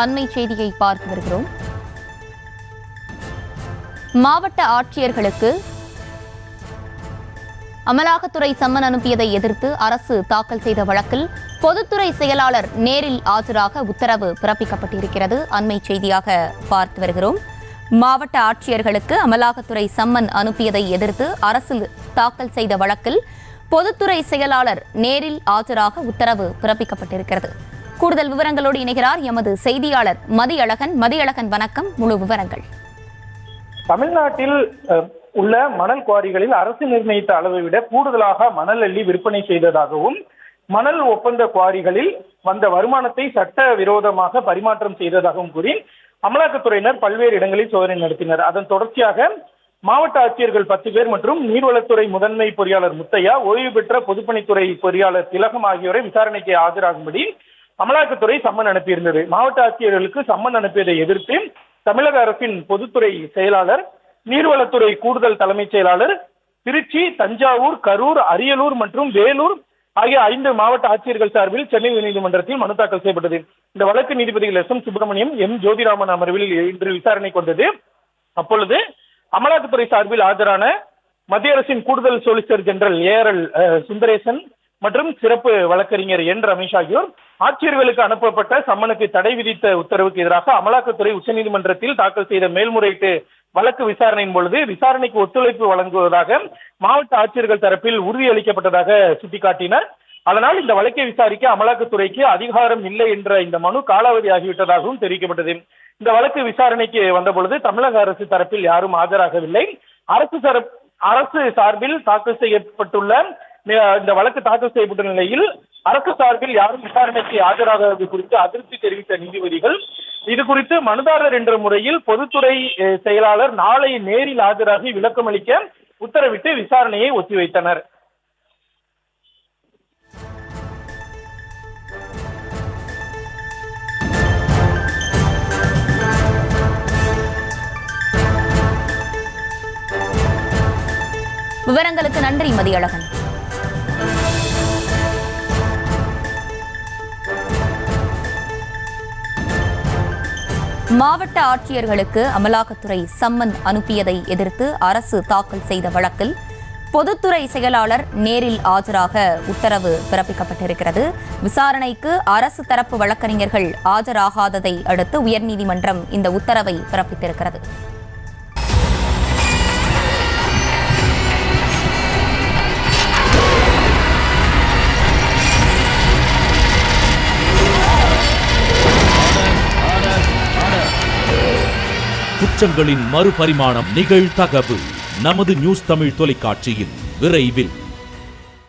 அண்மை செய்தியை பார்த்து வருகிறோம். மாவட்ட ஆட்சியர்களுக்கு அமலாக்கத்துறை சம்மன் அனுப்பியதை எதிர்த்து அரசு தாக்கல் செய்த வழக்கில் பொதுத்துறை செயலாளர் நேரில் ஆஜராக உத்தரவு பிறப்பிக்கப்பட்டிருக்கிறது. அண்மை செய்தியாக பார்த்து வருகிறோம். மாவட்ட ஆட்சியர்களுக்கு அமலாக்கத்துறை சம்மன் அனுப்பியதை எதிர்த்து அரசு தாக்கல் செய்த வழக்கில் பொதுத்துறை செயலாளர் நேரில் ஆஜராக உத்தரவு பிறப்பிக்கப்பட்டிருக்கிறது. கூடுதல் விவரங்களோடு இணைகிறார் எமது செய்தியாளர் மதியழகன். மதியழகன், வணக்கம். முழு விவரங்கள். தமிழ்நாட்டில் உள்ள மணல் குவாரிகளில் அரசு நிர்ணயித்த அளவை விட கூடுதலாக மணல் அள்ளி விற்பனை செய்ததாகவும், மணல் ஒப்பந்த குவாரிகளில் வந்த வருமானத்தை சட்ட விரோதமாக பரிமாற்றம் செய்ததாகவும் கூறி அமலாக்கத்துறையினர் பல்வேறு இடங்களில் சோதனை நடத்தினர். அதன் தொடர்ச்சியாக மாவட்ட ஆட்சியர்கள் 10 பேர் மற்றும் நீர்வளத்துறை முதன்மை பொறியாளர் முத்தையா, ஓய்வு பெற்ற பொதுப்பணித்துறை பொறியாளர் திலகம் ஆகியோரை விசாரணைக்கு ஆஜராகும்படி அமலாக்கத்துறை சம்மன் அனுப்பியிருந்தது. மாவட்ட ஆட்சியர்களுக்கு சம்மன் அனுப்பியதை எதிர்த்து தமிழக அரசின் பொதுத்துறை செயலாளர், நீர்வளத்துறை கூடுதல் தலைமைச் செயலாளர், திருச்சி, தஞ்சாவூர், கரூர், அரியலூர் மற்றும் வேலூர் ஆகிய 5 மாவட்ட ஆட்சியர்கள் சார்பில் சென்னை உயர்நீதிமன்றத்தில் மனு தாக்கல் செய்யப்பட்டது. இந்த வழக்கு நீதிபதிகள் S. M. Subramaniam, M. Jothiraman அமர்வில் இன்று விசாரணைக்கு வந்தது. அப்பொழுது அமலாக்கத்துறை சார்பில் ஆஜரான மத்திய அரசின் கூடுதல் சொலிசிட்டர் ஜெனரல் ARL சுந்தரேசன் மற்றும் சிறப்பு வழக்கறிஞர் என். ரமேஷ் ஆகியோர் ஆட்சியர்களுக்கு அனுப்பப்பட்ட சம்மனுக்கு தடை விதித்த உத்தரவுக்கு எதிராக அமலாக்கத்துறை உச்சநீதிமன்றத்தில் தாக்கல் செய்த மேல்முறையீட்டு வழக்கு விசாரணையின் பொழுது விசாரணைக்கு ஒத்துழைப்பு வழங்குவதாக மாவட்ட ஆட்சியர்கள் தரப்பில் உறுதியளிக்கப்பட்டதாக சுட்டிக்காட்டினர். அதனால் இந்த வழக்கை விசாரிக்க அமலாக்கத்துறைக்கு அதிகாரம் இல்லை என்ற இந்த மனு காலாவதி ஆகிவிட்டதாகவும் தெரிவிக்கப்பட்டது. இந்த வழக்கு விசாரணைக்கு வந்தபொழுது தமிழக அரசு தரப்பில் யாரும் ஆஜராகவில்லை. அரசு சார்பில் தாக்கல் செய்யப்பட்டுள்ள இந்த வழக்கு தாக்கல் செய்யப்பட்ட நிலையில் அரசு சார்பில் யாரும் விசாரணைக்கு ஆஜராகிறது குறித்து அதிருப்தி தெரிவித்த நீதிபதிகள் இது குறித்து மனுதாரர் என்ற முறையில் பொதுத்துறை செயலாளர் நாளை நேரில் ஆஜராகி விளக்கம் அளிக்க உத்தரவிட்டு விசாரணையை ஒத்திவைத்தனர். விவரங்களுக்கு நன்றி மதியழகன். மாவட்ட ஆட்சியர்களுக்கு அமலாக்கத்துறை சம்மன் அனுப்பியதை எதிர்த்து அரசு தாக்கல் செய்த வழக்கில் பொதுத்துறை செயலாளர் நேரில் ஆஜராக உத்தரவு பிறப்பிக்கப்பட்டிருக்கிறது. விசாரணைக்கு அரசு தரப்பு வழக்கறிஞர்கள் ஆஜராகாததை அடுத்து உயர்நீதிமன்றம் இந்த உத்தரவை பிறப்பித்திருக்கிறது. குற்றங்களின் மறுபரிமாணம் நிகழ்தகவு நமது நியூஸ் தமிழ் தொலைக்காட்சியில் விரைவில்.